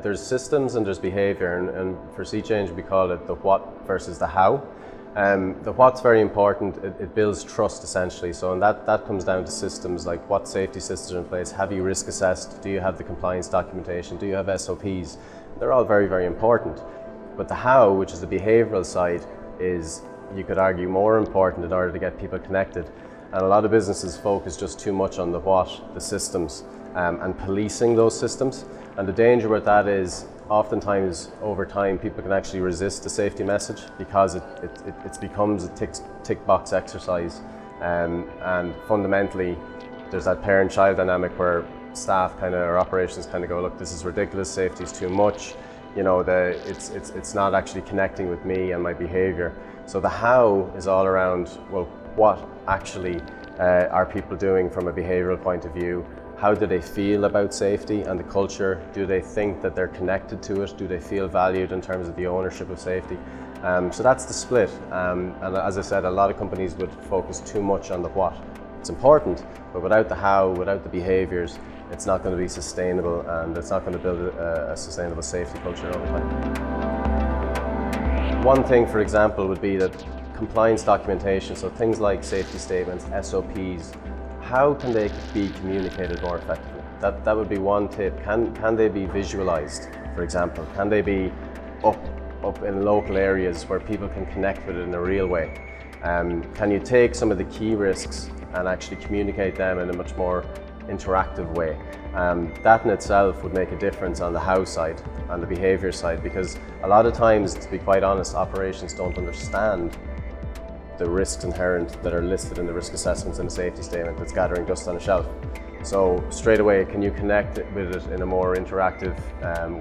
There's systems and there's behaviour, and for Sea Change we call it the what versus the how. The what's very important. It builds trust essentially. So and that comes down to systems like what safety systems are in place. Have you risk assessed? Do you have the compliance documentation? Do you have SOPs? They're all very, very important. But the how, which is the behavioural side, is, you could argue, more important in order to get people connected. And a lot of businesses focus just too much on the what, the systems, and policing those systems. And the danger with that is oftentimes over time people can actually resist the safety message because it becomes a tick box exercise. And fundamentally there's that parent-child dynamic where staff or operations go, look, this is ridiculous, safety is too much. It's not actually connecting with me and my behaviour. So the how is all around, well, what actually are people doing from a behavioural point of view? How do they feel about safety and the culture? Do they think that they're connected to it? Do they feel valued in terms of the ownership of safety? So that's the split. And as I said, a lot of companies would focus too much on the what. It's important, but without the how, without the behaviours, it's not going to be sustainable, and it's not going to build a sustainable safety culture over time. One thing, for example, would be that compliance documentation, so things like safety statements, SOPs, how can they be communicated more effectively? That would be one tip. Can they be visualized, for example? Can they be up in local areas where people can connect with it in a real way? Can you take some of the key risks and actually communicate them in a much more interactive way? That in itself would make a difference on the how side, on the behaviour side, because a lot of times, to be quite honest, operations don't understand the risks inherent that are listed in the risk assessments and the safety statement that's gathering dust on a shelf. So straight away, can you connect with it in a more interactive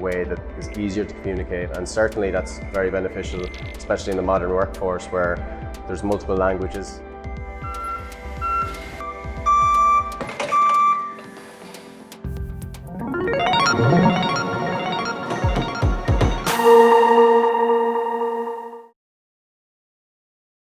way that is easier to communicate? And certainly that's very beneficial, especially in the modern workforce where there's multiple languages.